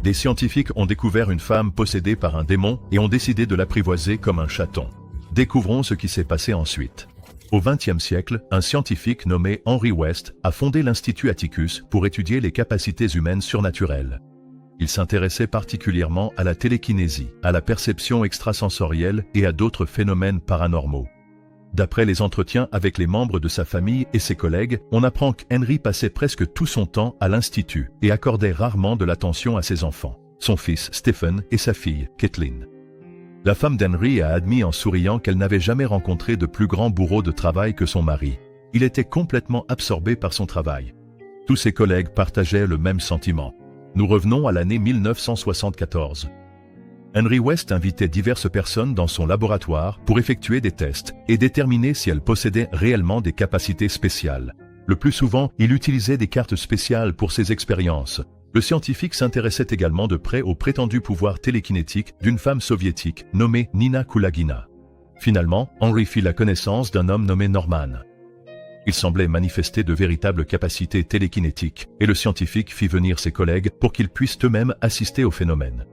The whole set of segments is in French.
Des scientifiques ont découvert une femme possédée par un démon et ont décidé de l'apprivoiser comme un chaton. Découvrons ce qui s'est passé ensuite. Au XXe siècle, un scientifique nommé Henry West a fondé l'Institut Atticus pour étudier les capacités humaines surnaturelles. Il s'intéressait particulièrement à la télékinésie, à la perception extrasensorielle et à d'autres phénomènes paranormaux. D'après les entretiens avec les membres de sa famille et ses collègues, on apprend qu'Henry passait presque tout son temps à l'Institut et accordait rarement de l'attention à ses enfants, son fils Stephen et sa fille Kathleen. La femme d'Henry a admis en souriant qu'elle n'avait jamais rencontré de plus grand bourreau de travail que son mari. Il était complètement absorbé par son travail. Tous ses collègues partageaient le même sentiment. Nous revenons à l'année 1974. Henry West invitait diverses personnes dans son laboratoire pour effectuer des tests et déterminer si elles possédaient réellement des capacités spéciales. Le plus souvent, il utilisait des cartes spéciales pour ses expériences. Le scientifique s'intéressait également de près au prétendu pouvoir télékinétique d'une femme soviétique nommée Nina Kulagina. Finalement, Henry fit la connaissance d'un homme nommé Norman. Il semblait manifester de véritables capacités télékinétiques et le scientifique fit venir ses collègues pour qu'ils puissent eux-mêmes assister au phénomène.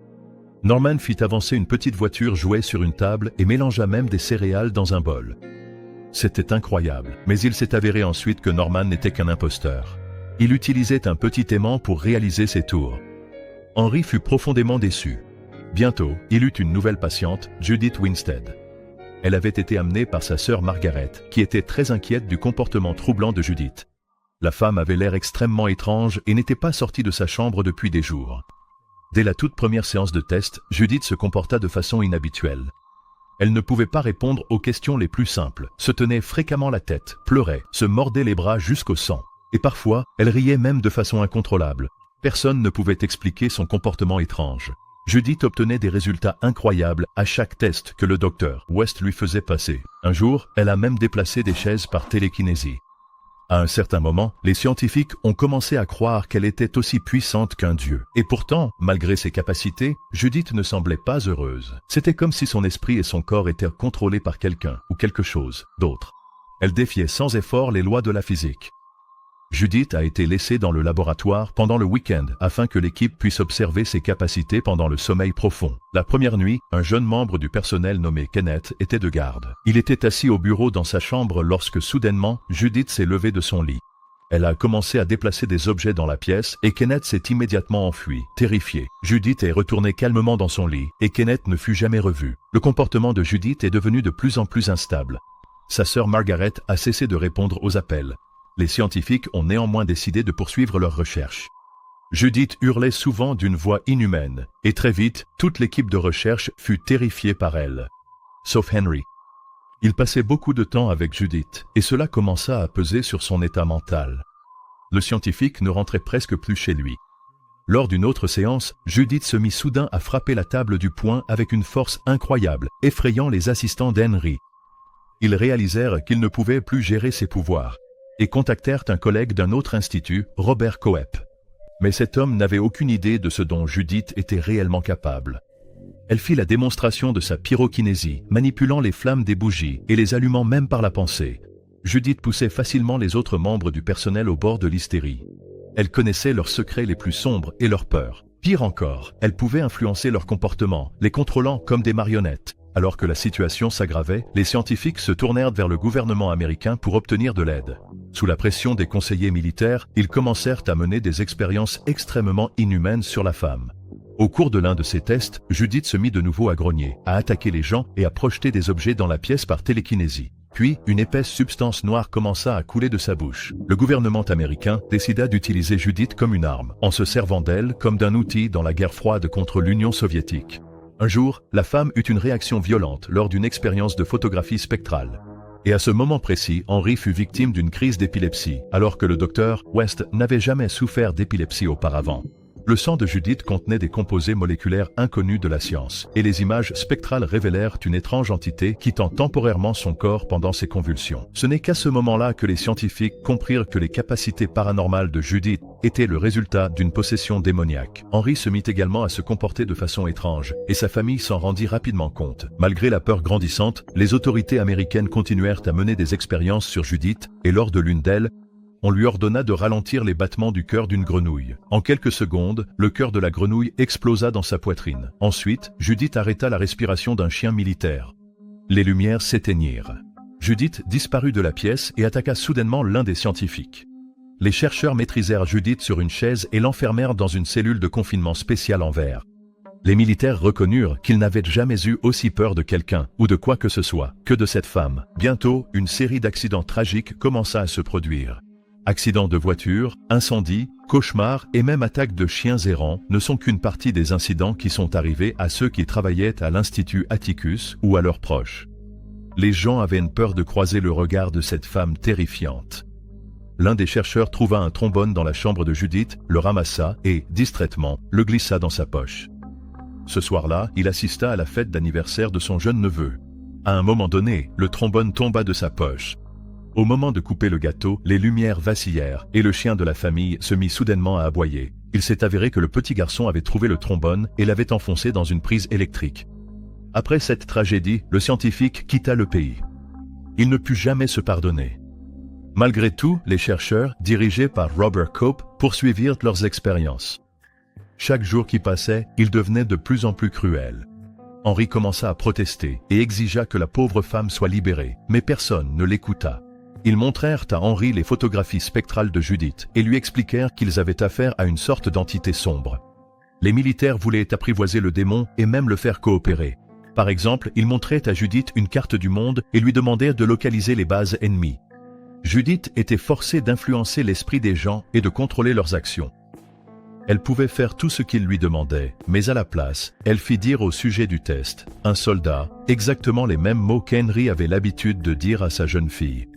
Norman fit avancer une petite voiture jouée sur une table et mélangea même des céréales dans un bol. C'était incroyable, mais il s'est avéré ensuite que Norman n'était qu'un imposteur. Il utilisait un petit aimant pour réaliser ses tours. Henry fut profondément déçu. Bientôt, il eut une nouvelle patiente, Judith Winstead. Elle avait été amenée par sa sœur Margaret, qui était très inquiète du comportement troublant de Judith. La femme avait l'air extrêmement étrange et n'était pas sortie de sa chambre depuis des jours. Dès la toute première séance de test, Judith se comporta de façon inhabituelle. Elle ne pouvait pas répondre aux questions les plus simples, se tenait fréquemment la tête, pleurait, se mordait les bras jusqu'au sang. Et parfois, elle riait même de façon incontrôlable. Personne ne pouvait expliquer son comportement étrange. Judith obtenait des résultats incroyables à chaque test que le docteur West lui faisait passer. Un jour, elle a même déplacé des chaises par télékinésie. À un certain moment, les scientifiques ont commencé à croire qu'elle était aussi puissante qu'un dieu. Et pourtant, malgré ses capacités, Judith ne semblait pas heureuse. C'était comme si son esprit et son corps étaient contrôlés par quelqu'un ou quelque chose d'autre. Elle défiait sans effort les lois de la physique. Judith a été laissée dans le laboratoire pendant le week-end afin que l'équipe puisse observer ses capacités pendant le sommeil profond. La première nuit, un jeune membre du personnel nommé Kenneth était de garde. Il était assis au bureau dans sa chambre lorsque soudainement, Judith s'est levée de son lit. Elle a commencé à déplacer des objets dans la pièce et Kenneth s'est immédiatement enfui, terrifié. Judith est retournée calmement dans son lit et Kenneth ne fut jamais revu. Le comportement de Judith est devenu de plus en plus instable. Sa sœur Margaret a cessé de répondre aux appels. Les scientifiques ont néanmoins décidé de poursuivre leurs recherches. Judith hurlait souvent d'une voix inhumaine, et très vite, toute l'équipe de recherche fut terrifiée par elle. Sauf Henry. Il passait beaucoup de temps avec Judith, et cela commença à peser sur son état mental. Le scientifique ne rentrait presque plus chez lui. Lors d'une autre séance, Judith se mit soudain à frapper la table du poing avec une force incroyable, effrayant les assistants d'Henry. Ils réalisèrent qu'ils ne pouvaient plus gérer ses pouvoirs et contactèrent un collègue d'un autre institut, Robert Coep. Mais cet homme n'avait aucune idée de ce dont Judith était réellement capable. Elle fit la démonstration de sa pyrokinésie, manipulant les flammes des bougies et les allumant même par la pensée. Judith poussait facilement les autres membres du personnel au bord de l'hystérie. Elle connaissait leurs secrets les plus sombres et leurs peurs. Pire encore, elle pouvait influencer leur comportement, les contrôlant comme des marionnettes. Alors que la situation s'aggravait, les scientifiques se tournèrent vers le gouvernement américain pour obtenir de l'aide. Sous la pression des conseillers militaires, ils commencèrent à mener des expériences extrêmement inhumaines sur la femme. Au cours de l'un de ces tests, Judith se mit de nouveau à grogner, à attaquer les gens et à projeter des objets dans la pièce par télékinésie. Puis, une épaisse substance noire commença à couler de sa bouche. Le gouvernement américain décida d'utiliser Judith comme une arme, en se servant d'elle comme d'un outil dans la guerre froide contre l'Union soviétique. Un jour, la femme eut une réaction violente lors d'une expérience de photographie spectrale. Et à ce moment précis, Henry fut victime d'une crise d'épilepsie, alors que le docteur West n'avait jamais souffert d'épilepsie auparavant. Le sang de Judith contenait des composés moléculaires inconnus de la science, et les images spectrales révélèrent une étrange entité quittant temporairement son corps pendant ses convulsions. Ce n'est qu'à ce moment-là que les scientifiques comprirent que les capacités paranormales de Judith étaient le résultat d'une possession démoniaque. Henry se mit également à se comporter de façon étrange, et sa famille s'en rendit rapidement compte. Malgré la peur grandissante, les autorités américaines continuèrent à mener des expériences sur Judith, et lors de l'une d'elles, on lui ordonna de ralentir les battements du cœur d'une grenouille. En quelques secondes, le cœur de la grenouille explosa dans sa poitrine. Ensuite, Judith arrêta la respiration d'un chien militaire. Les lumières s'éteignirent. Judith disparut de la pièce et attaqua soudainement l'un des scientifiques. Les chercheurs maîtrisèrent Judith sur une chaise et l'enfermèrent dans une cellule de confinement spéciale en verre. Les militaires reconnurent qu'ils n'avaient jamais eu aussi peur de quelqu'un ou de quoi que ce soit que de cette femme. Bientôt, une série d'accidents tragiques commença à se produire. Accidents de voiture, incendies, cauchemars et même attaques de chiens errants ne sont qu'une partie des incidents qui sont arrivés à ceux qui travaillaient à l'Institut Atticus ou à leurs proches. Les gens avaient une peur de croiser le regard de cette femme terrifiante. L'un des chercheurs trouva un trombone dans la chambre de Judith, le ramassa et, distraitement, le glissa dans sa poche. Ce soir-là, il assista à la fête d'anniversaire de son jeune neveu. À un moment donné, le trombone tomba de sa poche. Au moment de couper le gâteau, les lumières vacillèrent et le chien de la famille se mit soudainement à aboyer. Il s'est avéré que le petit garçon avait trouvé le trombone et l'avait enfoncé dans une prise électrique. Après cette tragédie, le scientifique quitta le pays. Il ne put jamais se pardonner. Malgré tout, les chercheurs, dirigés par Robert Cope, poursuivirent leurs expériences. Chaque jour qui passait, il devenait de plus en plus cruel. Henry commença à protester et exigea que la pauvre femme soit libérée, mais personne ne l'écouta. Ils montrèrent à Henry les photographies spectrales de Judith et lui expliquèrent qu'ils avaient affaire à une sorte d'entité sombre. Les militaires voulaient apprivoiser le démon et même le faire coopérer. Par exemple, ils montraient à Judith une carte du monde et lui demandèrent de localiser les bases ennemies. Judith était forcée d'influencer l'esprit des gens et de contrôler leurs actions. Elle pouvait faire tout ce qu'ils lui demandaient, mais à la place, elle fit dire au sujet du test, un soldat, exactement les mêmes mots qu'Henry avait l'habitude de dire à sa jeune fille.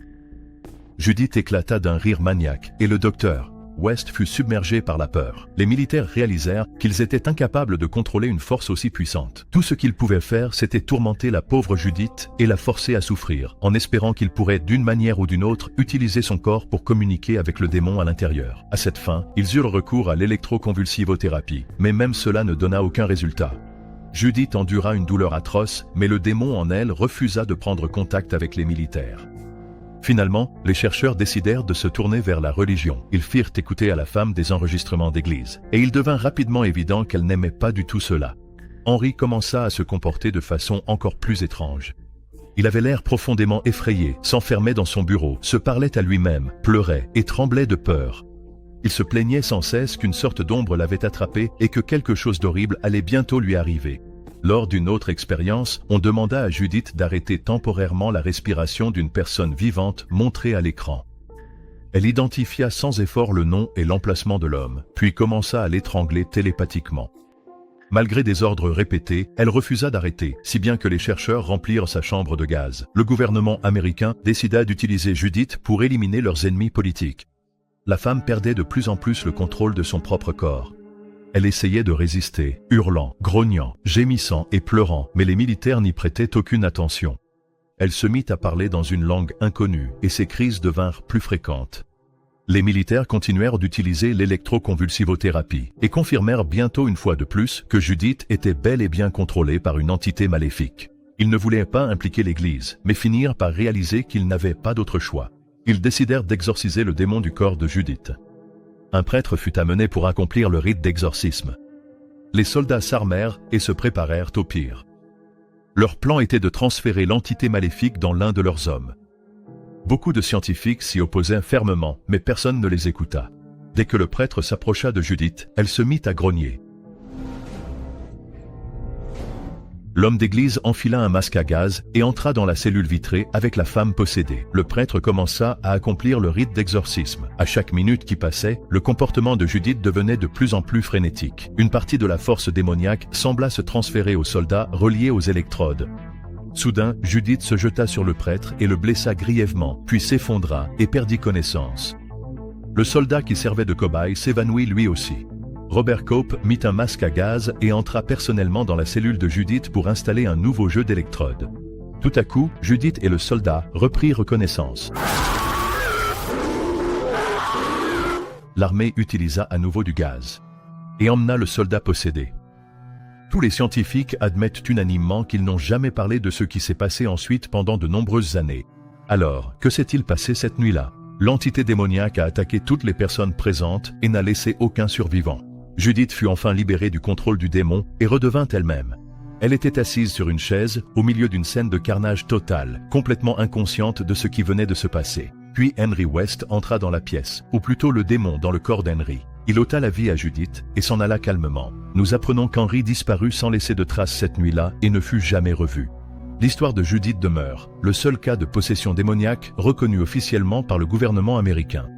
Judith éclata d'un rire maniaque, et le docteur West fut submergé par la peur. Les militaires réalisèrent qu'ils étaient incapables de contrôler une force aussi puissante. Tout ce qu'ils pouvaient faire, c'était tourmenter la pauvre Judith et la forcer à souffrir, en espérant qu'ils pourraient d'une manière ou d'une autre utiliser son corps pour communiquer avec le démon à l'intérieur. À cette fin, ils eurent recours à l'électroconvulsivothérapie, mais même cela ne donna aucun résultat. Judith endura une douleur atroce, mais le démon en elle refusa de prendre contact avec les militaires. Finalement, les chercheurs décidèrent de se tourner vers la religion. Ils firent écouter à la femme des enregistrements d'église, et il devint rapidement évident qu'elle n'aimait pas du tout cela. Henry commença à se comporter de façon encore plus étrange. Il avait l'air profondément effrayé, s'enfermait dans son bureau, se parlait à lui-même, pleurait et tremblait de peur. Il se plaignait sans cesse qu'une sorte d'ombre l'avait attrapé et que quelque chose d'horrible allait bientôt lui arriver. Lors d'une autre expérience, on demanda à Judith d'arrêter temporairement la respiration d'une personne vivante montrée à l'écran. Elle identifia sans effort le nom et l'emplacement de l'homme, puis commença à l'étrangler télépathiquement. Malgré des ordres répétés, elle refusa d'arrêter, si bien que les chercheurs remplirent sa chambre de gaz. Le gouvernement américain décida d'utiliser Judith pour éliminer leurs ennemis politiques. La femme perdait de plus en plus le contrôle de son propre corps. Elle essayait de résister, hurlant, grognant, gémissant et pleurant, mais les militaires n'y prêtaient aucune attention. Elle se mit à parler dans une langue inconnue, et ses crises devinrent plus fréquentes. Les militaires continuèrent d'utiliser l'électroconvulsivothérapie, et confirmèrent bientôt une fois de plus que Judith était bel et bien contrôlée par une entité maléfique. Ils ne voulaient pas impliquer l'Église, mais finirent par réaliser qu'ils n'avaient pas d'autre choix. Ils décidèrent d'exorciser le démon du corps de Judith. Un prêtre fut amené pour accomplir le rite d'exorcisme. Les soldats s'armèrent et se préparèrent au pire. Leur plan était de transférer l'entité maléfique dans l'un de leurs hommes. Beaucoup de scientifiques s'y opposaient fermement, mais personne ne les écouta. Dès que le prêtre s'approcha de Judith, elle se mit à grogner. L'homme d'église enfila un masque à gaz et entra dans la cellule vitrée avec la femme possédée. Le prêtre commença à accomplir le rite d'exorcisme. À chaque minute qui passait, le comportement de Judith devenait de plus en plus frénétique. Une partie de la force démoniaque sembla se transférer aux soldats reliés aux électrodes. Soudain, Judith se jeta sur le prêtre et le blessa grièvement, puis s'effondra et perdit connaissance. Le soldat qui servait de cobaye s'évanouit lui aussi. Robert Cope mit un masque à gaz et entra personnellement dans la cellule de Judith pour installer un nouveau jeu d'électrodes. Tout à coup, Judith et le soldat reprirent connaissance. L'armée utilisa à nouveau du gaz et emmena le soldat possédé. Tous les scientifiques admettent unanimement qu'ils n'ont jamais parlé de ce qui s'est passé ensuite pendant de nombreuses années. Alors, que s'est-il passé cette nuit-là? L'entité démoniaque a attaqué toutes les personnes présentes et n'a laissé aucun survivant. Judith fut enfin libérée du contrôle du démon et redevint elle-même. Elle était assise sur une chaise, au milieu d'une scène de carnage total, complètement inconsciente de ce qui venait de se passer. Puis Henry West entra dans la pièce, ou plutôt le démon dans le corps d'Henry. Il ôta la vie à Judith et s'en alla calmement. Nous apprenons qu'Henry disparut sans laisser de traces cette nuit-là et ne fut jamais revu. L'histoire de Judith demeure le seul cas de possession démoniaque reconnu officiellement par le gouvernement américain.